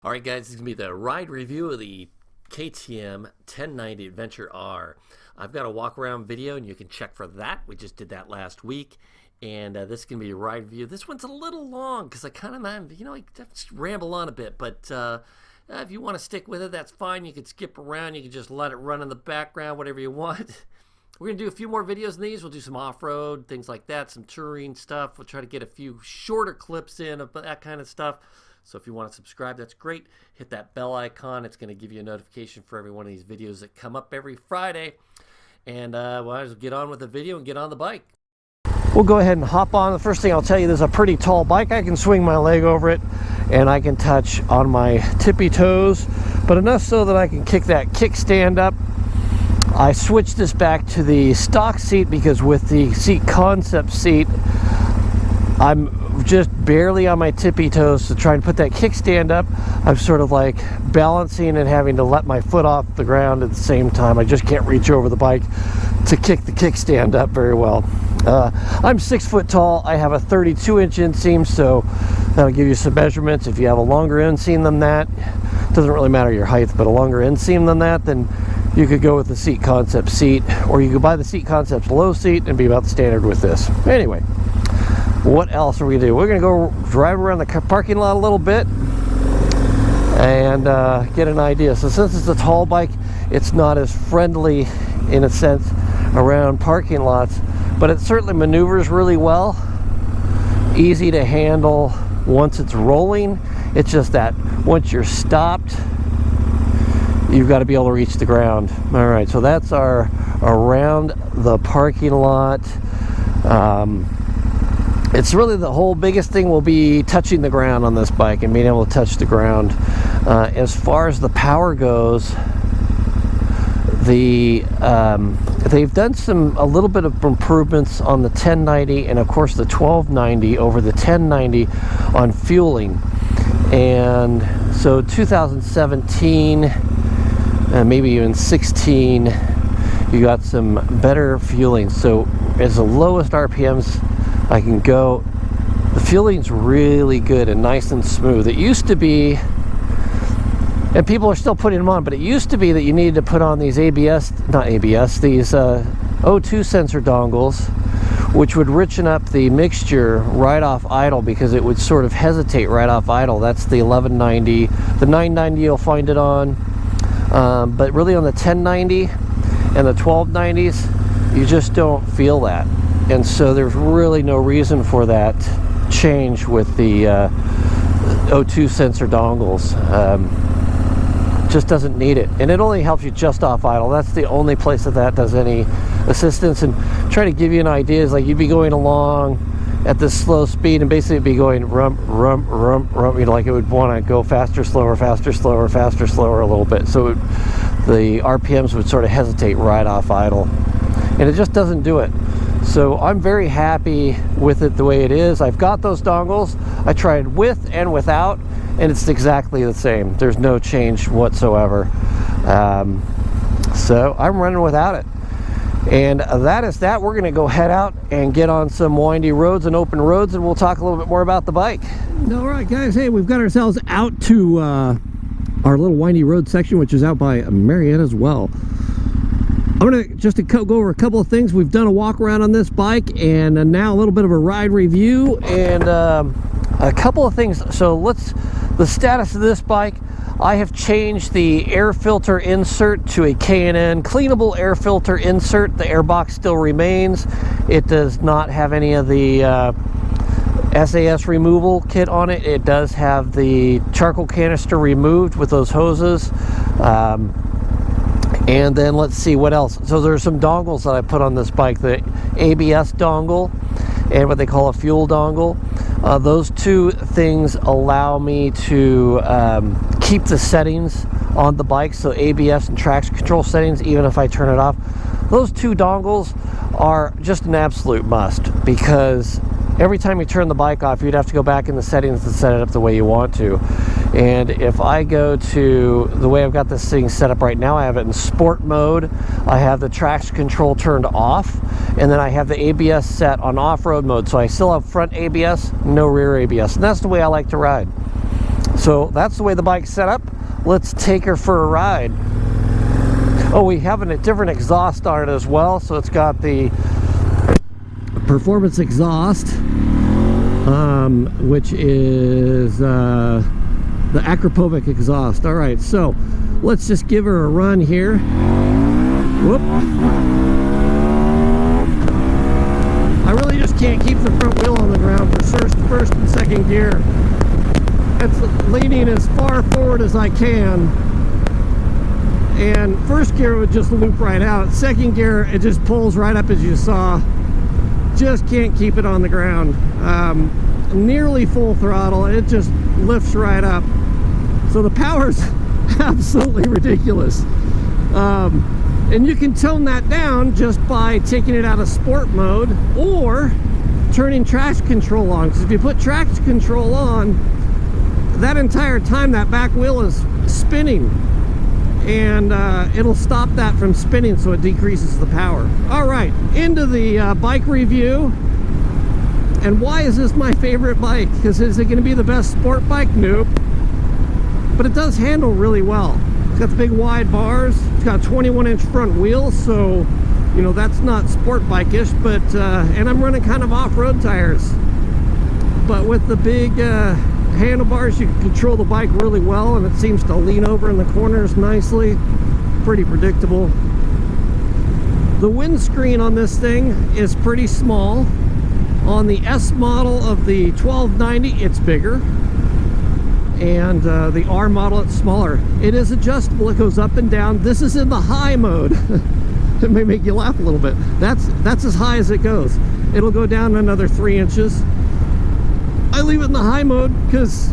All right, guys, this is going to be the ride review of the KTM 1090 Adventure R. I've got a walk-around video, and you can check for that. We just did that last week, and this is going to be a ride review. This one's a little long because I kind of, I just ramble on a bit, but if you want to stick with it, that's fine. You can skip around. You can just let it run in the background, whatever you want. We're going to do a few more videos than these. We'll do some off-road, things like that, some touring stuff. We'll try to get a few shorter clips in of that kind of stuff. So if you want to subscribe, that's great. Hit that bell icon. It's going to give you a notification for every one of these videos that come up every Friday. And well, I'll get on with the video and get on the bike. We'll go ahead and hop on. The first thing I'll tell you, this is a pretty tall bike. I can swing my leg over it, and I can touch on my tippy toes, but enough so that I can kick that kickstand up. I switched this back to the stock seat because with the seat concept seat, I'm just barely on my tippy toes to try and put that kickstand up. I'm sort of like balancing and having to let my foot off the ground at the same time. I just can't reach over the bike to kick the kickstand up very well. I'm 6 foot tall. I have a 32-inch inseam, so that'll give you some measurements. If you have a longer inseam than that, it doesn't really matter your height, but a longer inseam than that, then you could go with the seat concept seat, or you could buy the seat concept low seat and be about the standard with this. Anyway, what else are we gonna do? We're gonna go drive around the parking lot a little bit and get an idea. So since it's a tall bike, it's not as friendly in a sense around parking lots, but it certainly maneuvers really well. Easy to handle once it's rolling. It's just that once you're stopped, you've got to be able to reach the ground. All right, so that's our around the parking lot. It's really the whole biggest thing will be touching the ground on this bike and being able to touch the ground. As far as the power goes, they've done a little bit of improvements on the 1090 and of course the 1290 over the 1090 on fueling. And so 2017 and maybe even 16, you got some better fueling. So as the lowest RPMs I can go, the fueling's really good and nice and smooth. It used to be, and people are still putting them on, but it used to be that you needed to put on these these O2 sensor dongles, which would richen up the mixture right off idle because it would sort of hesitate right off idle. That's the 1190. The 990 you'll find it on, but really on the 1090 and the 1290s, you just don't feel that. And so there's really no reason for that change with the O2 sensor dongles. Just doesn't need it, and it only helps you just off idle. That's the only place that does any assistance. And try to give you an idea is like you'd be going along at this slow speed and basically it'd be going rump, rump, rump, rump, like it would want to go faster, slower, faster, slower, faster, slower a little bit. So the RPMs would sort of hesitate right off idle, and it just doesn't do it. So I'm very happy with it the way it is. I've got those dongles. I tried with and without, and it's exactly the same. There's no change whatsoever. So I'm running without it. And that is that. We're gonna go head out and get on some windy roads and open roads, and we'll talk a little bit more about the bike. All right, guys, hey, we've got ourselves out to our little windy road section, which is out by Marietta's Well. I'm gonna just go over a couple of things. We've done a walk around on this bike, and now a little bit of a ride review and a couple of things. So the status of this bike, I have changed the air filter insert to a K&N cleanable air filter insert. The air box still remains. It does not have any of the SAS removal kit on it. It does have the charcoal canister removed with those hoses. And then let's see what else. So there's some dongles that I put on this bike, the ABS dongle and what they call a fuel dongle. Those two things allow me to keep the settings on the bike, so ABS and traction control settings, even if I turn it off. Those two dongles are just an absolute must, because every time you turn the bike off, you'd have to go back in the settings and set it up the way you want to. And if I go to the way I've got this thing set up right now, I have it in sport mode. I have the traction control turned off, and then I have the ABS set on off-road mode. So I still have front ABS, no rear ABS, and that's the way I like to ride. So that's the way the bike's set up. Let's take her for a ride. Oh, we have a different exhaust on it as well. So it's got the performance exhaust, which is the Akrapovic exhaust. All right, so let's just give her a run here. Whoop. I really just can't keep the front wheel on the ground for first and second gear. It's leaning as far forward as I can. And first gear would just loop right out. Second gear, it just pulls right up as you saw. Just can't keep it on the ground. Nearly full throttle, it just lifts right up. So the power's absolutely ridiculous. And you can tone that down just by taking it out of sport mode or turning traction control on. Because if you put traction control on, that entire time that back wheel is spinning, and it'll stop that from spinning, so it decreases the power. All right, into the bike review. And why is this my favorite bike? Because is it going to be the best sport bike? Nope. But it does handle really well. It's got the big wide bars. It's got a 21-inch front wheel, so you know that's not sport bike-ish. But and I'm running kind of off-road tires. But with the big handlebars, you can control the bike really well, and it seems to lean over in the corners nicely. Pretty predictable. The windscreen on this thing is pretty small. On the S model of the 1290, it's bigger. And the R model, it's smaller. It is adjustable. It goes up and down. This is in the high mode. It may make you laugh a little bit. That's as high as it goes. It'll go down another 3 inches. I leave it in the high mode because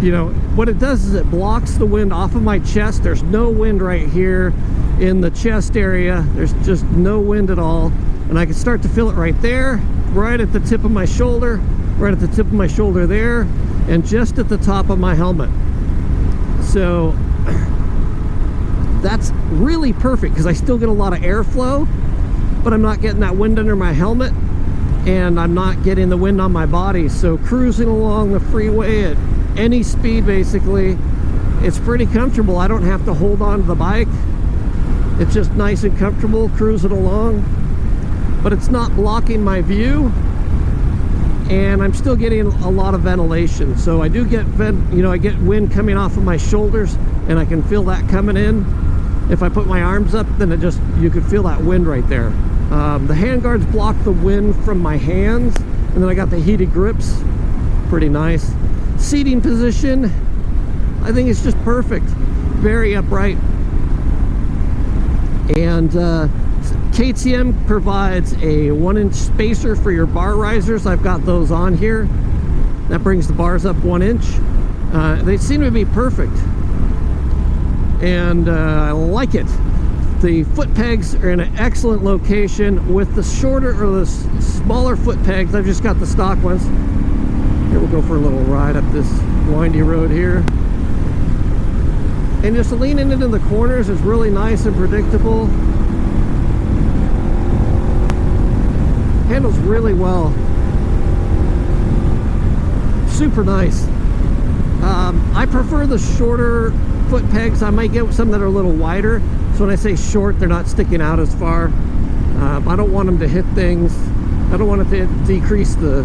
you know what it does is it blocks the wind off of my chest. There's no wind right here in the chest area. There's just no wind at all, and I can start to feel it right there, right at the tip of my shoulder, right at the tip of my shoulder there, and just at the top of my helmet. So that's really perfect because I still get a lot of airflow, but I'm not getting that wind under my helmet, and I'm not getting the wind on my body. So cruising along the freeway at any speed, basically, it's pretty comfortable. I don't have to hold on to the bike. It's just nice and comfortable cruising along, but it's not blocking my view, and I'm still getting a lot of ventilation. So I do get I get wind coming off of my shoulders, and I can feel that coming in. If I put my arms up, then you can feel that wind right there. The handguards block the wind from my hands, and then I got the heated grips. Pretty nice. Seating position, I think it's just perfect. Very upright. And KTM provides a 1-inch spacer for your bar risers. I've got those on here. That brings the bars up 1 inch. They seem to be perfect, and I like it. The foot pegs are in an excellent location with the shorter or the smaller foot pegs. I've just got the stock ones. Here we'll go for a little ride up this windy road here. And just leaning into the corners is really nice and predictable. Handles really well. Super nice. I prefer the shorter foot pegs. I might get some that are a little wider. So when I say short, they're not sticking out as far. I don't want them to hit things. I don't want it to decrease the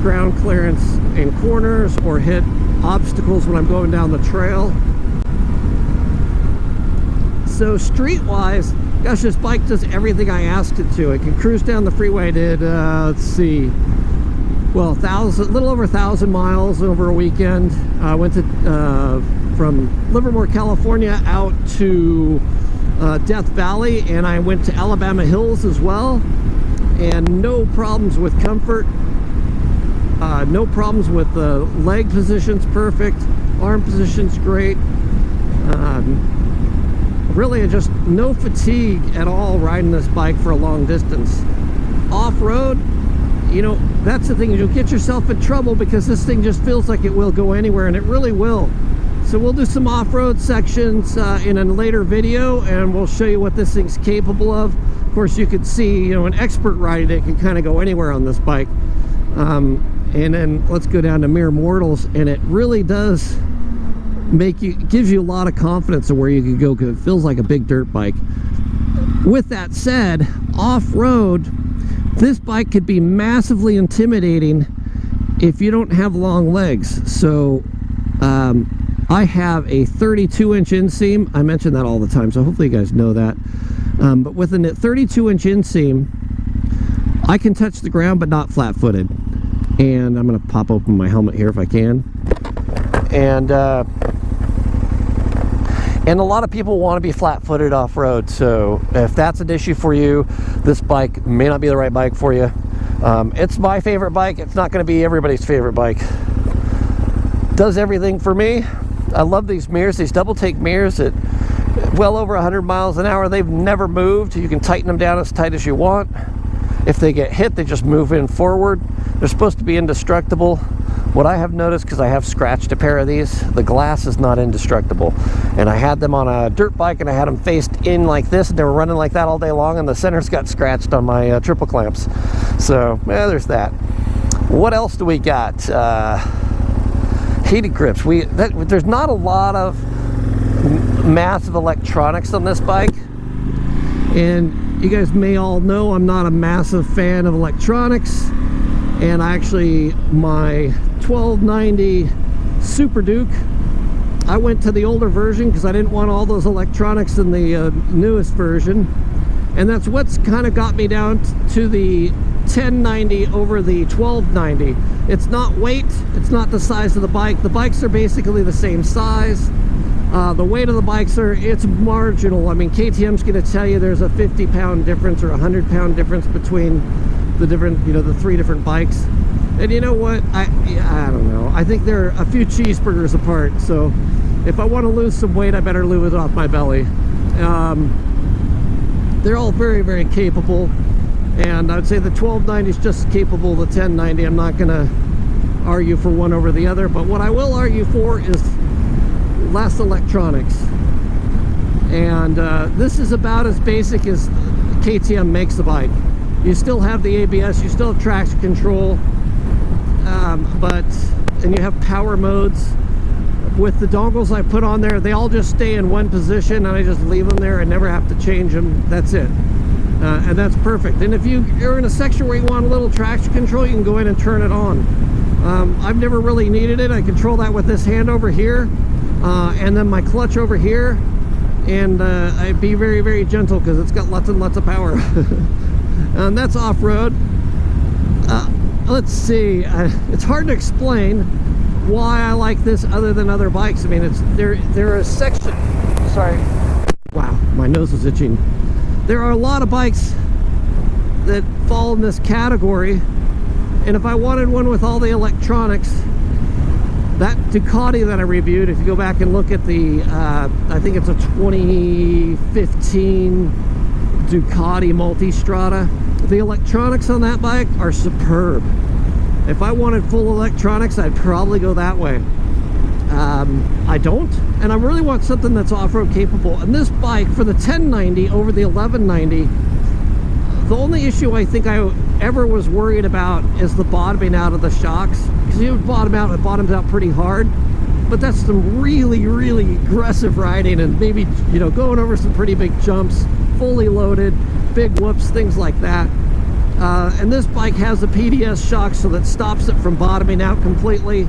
ground clearance in corners or hit obstacles when I'm going down the trail. So street-wise, gosh, this bike does everything I asked it to. It can cruise down the freeway. I did, let's see, well, a little over 1,000 miles over a weekend. I went to from Livermore, California, out to Death Valley, and I went to Alabama Hills as well, and no problems with comfort. No problems with the leg position's perfect, arm position's great. Really just no fatigue at all riding this bike for a long distance. Off-road, you know, that's the thing, you'll get yourself in trouble because this thing just feels like it will go anywhere, and it really will. So we'll do some off-road sections in a later video, and we'll show you what this thing's capable of. Of course, you can see, you know, an expert riding it can kind of go anywhere on this bike. and then let's go down to mere mortals, and it really does gives you a lot of confidence of where you could go, because it feels like a big dirt bike. With that said, off-road, this bike could be massively intimidating if you don't have long legs. So I have a 32-inch inseam. I mention that all the time, so hopefully you guys know that. But with a 32-inch inseam, I can touch the ground but not flat-footed. And I'm going to pop open my helmet here if I can. And a lot of people want to be flat-footed off-road, so if that's an issue for you, this bike may not be the right bike for you. It's my favorite bike. It's not going to be everybody's favorite bike. Does everything for me. I love these mirrors, these double-take mirrors at well over 100 miles an hour. They've never moved. You can tighten them down as tight as you want. If they get hit, they just move in forward. They're supposed to be indestructible. What I have noticed, because I have scratched a pair of these, the glass is not indestructible. And I had them on a dirt bike, and I had them faced in like this, and they were running like that all day long, and the centers got scratched on my triple clamps. So, yeah, there's that. What else do we got? Heated grips. There's not a lot of massive electronics on this bike. And you guys may all know I'm not a massive fan of electronics. And actually, my 1290 Super Duke, I went to the older version because I didn't want all those electronics in the newest version. And that's what's kind of got me down to the 1090 over the 1290. It's not weight, it's not the size of the bike. The bikes are basically the same size. The weight of the bikes it's marginal. I mean, KTM's going to tell you there's a 50-pound difference or a 100-pound difference between the different, the three different bikes. And you know what? I don't know. I think they're a few cheeseburgers apart. So if I want to lose some weight, I better lose it off my belly. They're all very, very capable. And I'd say the 1290 is just as capable of the 1090. I'm not going to argue for one over the other. But what I will argue for is less electronics. And this is about as basic as KTM makes the bike. You still have the ABS, you still have traction control, and you have power modes. With the dongles I put on there, they all just stay in one position, and I just leave them there and never have to change them. That's it. And that's perfect. And if you're in a section where you want a little traction control, you can go in and turn it on. I've never really needed it. I control that with this hand over here, and then my clutch over here, and I'd be very, very gentle because it's got lots and lots of power. And that's off-road. Let's see. It's hard to explain why I like this other than other bikes. I mean, there are a section. Sorry. Wow, my nose is itching. There are a lot of bikes that fall in this category, and if I wanted one with all the electronics, that Ducati that I reviewed, if you go back and look at the, I think it's a 2015 Ducati Multistrada, the electronics on that bike are superb. If I wanted full electronics, I'd probably go that way. I don't, and I really want something that's off-road capable. And this bike, for the 1090 over the 1190, the only issue I think I ever was worried about is the bottoming out of the shocks, because you would bottom out, it bottoms out pretty hard. But that's some really, really aggressive riding, and maybe, going over some pretty big jumps, fully loaded, big whoops, things like that. And this bike has a PDS shock, so that stops it from bottoming out completely.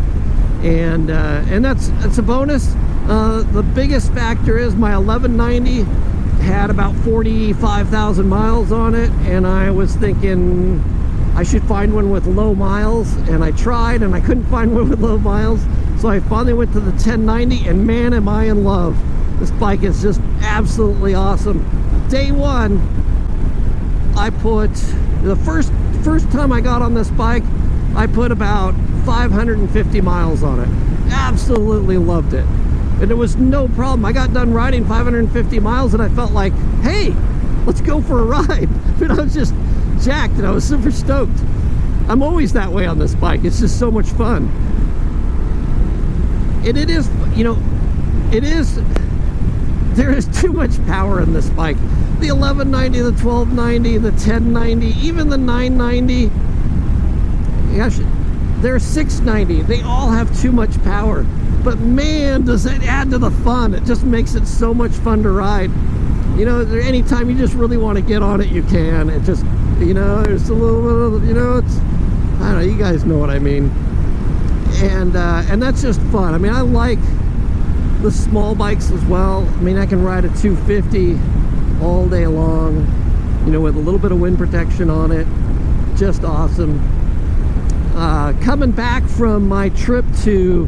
And that's a bonus. The biggest factor is my 1190 had about 45,000 miles on it, and I was thinking I should find one with low miles, and I tried, and I couldn't find one with low miles. So I finally went to the 1090, and man, am I in love. This bike is just absolutely awesome. Day one, I put, the first time I got on this bike, I put about 550 miles on it. Absolutely loved it. And it was no problem. I got done riding 550 miles and I felt like, hey, let's go for a ride. But I was just jacked and I was super stoked. I'm always that way on this bike. It's just so much fun. And it is, there is too much power in this bike. The 1190, the 1290, the 1090, even the 990. Gosh, They're 690. They all have too much power. But man, does that add to the fun. It just makes it so much fun to ride. You know, anytime you just really want to get on it, you can. It just, you know, there's a little bit of, you know, it's, I don't know, you guys know what I mean. And that's just fun. I mean, I like the small bikes as well. I mean, I can ride a 250 all day long, you know, with a little bit of wind protection on it. Just awesome. Coming back from my trip to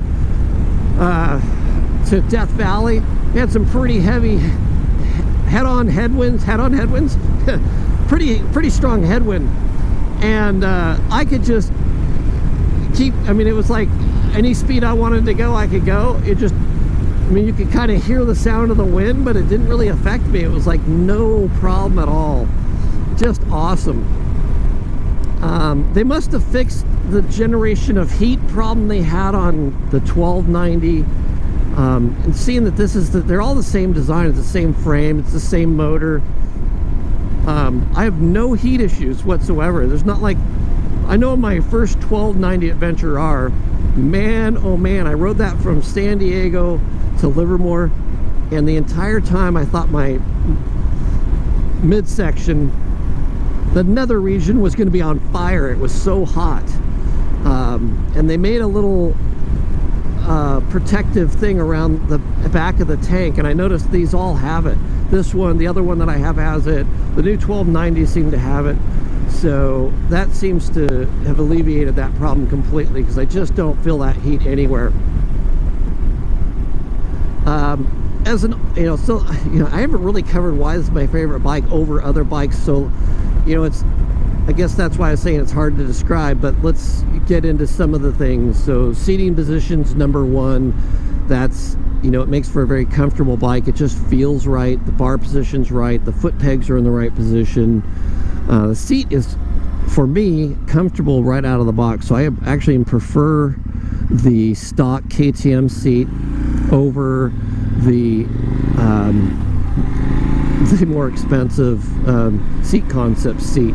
Death Valley, we had some pretty heavy head-on headwinds, pretty strong headwind, and I could just keep, I mean, it was like any speed I wanted to go, I could go. It just, I mean, you could kind of hear the sound of the wind, but it didn't really affect me. It was like no problem at all. Just awesome. They must have fixed the generation of heat problem they had on the 1290. And seeing that this is they're all the same design, it's the same frame, it's the same motor. I have no heat issues whatsoever. There's not like, I know my first 1290 Adventure R, man, oh man, I rode that from San Diego to Livermore, and the entire time I thought my midsection, the nether region, was going to be on fire. It was so hot. And they made a little protective thing around the back of the tank, and I noticed these all have it. This one, the other one that I have has it. The new 1290 seem to have it. So that seems to have alleviated that problem completely, because I just don't feel that heat anywhere. As an, you know, so, you know, I haven't really covered why this is my favorite bike over other bikes. So, you know, it's, I guess that's why I was saying it's hard to describe, but let's get into some of the things. So seating positions, number one, that's, you know, it makes for a very comfortable bike. It just feels right. The bar position's right. The foot pegs are in the right position. The seat is, for me, comfortable right out of the box. So I actually prefer the stock KTM seat over the more expensive Seat Concept seat.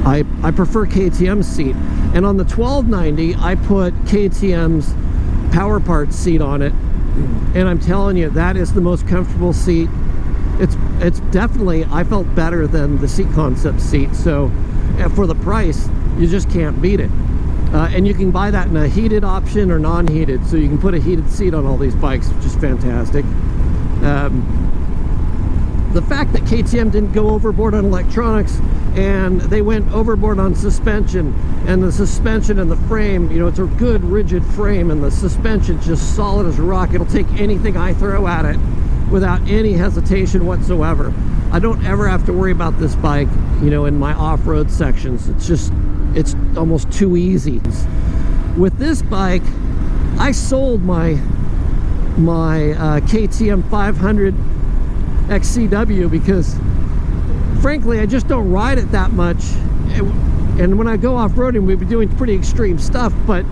I prefer KTM's seat, and on the 1290 I put KTM's Power Parts seat on it, and I'm telling you, that is the most comfortable seat. It's definitely, I felt better than the Seat Concept seat. So for the price, you just can't beat it. And you can buy that in a heated option or non-heated, so you can put a heated seat on all these bikes, which is fantastic. The fact that KTM didn't go overboard on electronics, and they went overboard on suspension, and the suspension and the frame, you know, it's a good rigid frame, and the suspension's just solid as a rock. It'll take anything I throw at it without any hesitation whatsoever. I don't ever have to worry about this bike, you know, in my off-road sections. It's just, it's almost too easy. With this bike, I sold my KTM 500 XCW because, frankly, I just don't ride it that much. And when I go off-roading, we've been doing pretty extreme stuff, but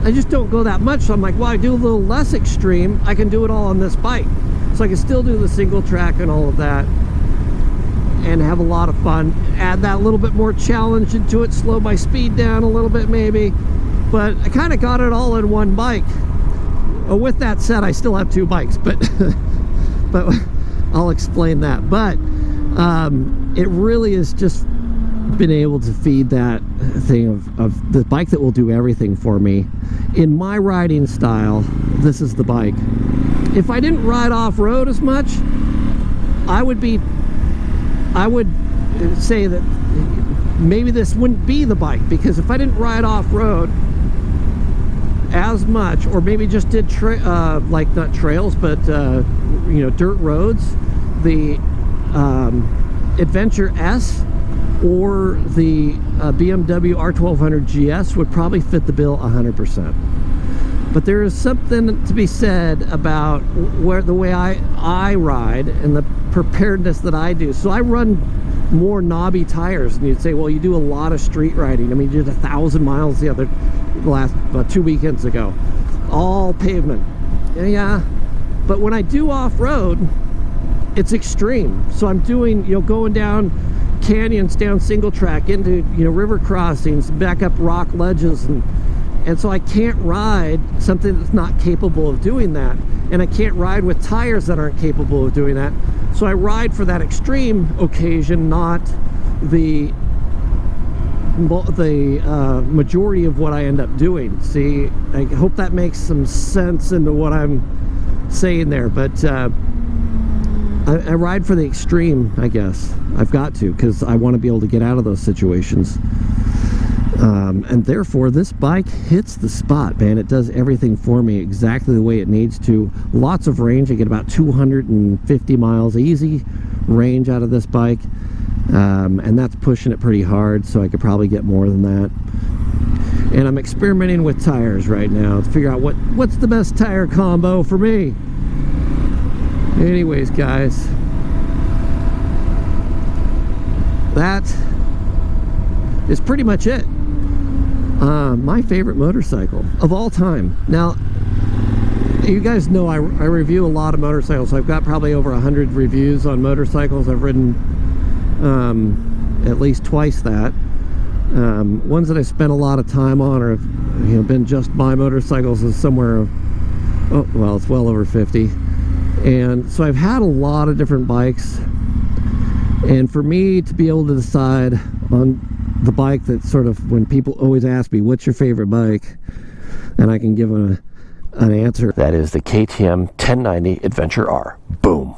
I just don't go that much. So I'm like, well, I do a little less extreme. I can do it all on this bike. So I can still do the single track and all of that and have a lot of fun. Add that little bit more challenge into it, slow my speed down a little bit maybe. But I kind of got it all in one bike. With that said, I still have two bikes, but but I'll explain that. But it really is just been able to feed that thing of the bike that will do everything for me. In my riding style, this is the bike. If I didn't ride off-road as much, I would say that maybe this wouldn't be the bike, because if I didn't ride off-road as much, or maybe just did like not trails, but you know, dirt roads, the Adventure S or the BMW R1200 GS would probably fit the bill 100%. But there is something to be said about the way I ride and the preparedness that I do. So I run more knobby tires, and you'd say, well, you do a lot of street riding. I mean, you did 1,000 miles the last 2 weekends ago, all pavement. Yeah, but when I do off-road, it's extreme. So I'm doing, you know, going down canyons, down single track, into, you know, river crossings, back up rock ledges, and And so I can't ride something that's not capable of doing that. And I can't ride with tires that aren't capable of doing that. So I ride for that extreme occasion, not the majority of what I end up doing. See, I hope that makes some sense into what I'm saying there. But I ride for the extreme, I guess. I've got to, because I want to be able to get out of those situations. And therefore, this bike hits the spot, man. It does everything for me exactly the way it needs to. Lots of range. I get about 250 miles easy range out of this bike. And that's pushing it pretty hard, so I could probably get more than that. And I'm experimenting with tires right now to figure out what's the best tire combo for me. Anyways, guys, that is pretty much it. My favorite motorcycle of all time. Now, you guys know I review a lot of motorcycles. I've got probably over 100 reviews on motorcycles. I've ridden at least twice that. Ones that I spent a lot of time on or have been just my motorcycles is somewhere, oh well, it's well over 50. And so I've had a lot of different bikes, and for me to be able to decide on the bike that sort of, when people always ask me what's your favorite bike, and I can give an answer, that is the KTM 1090 Adventure R. Boom.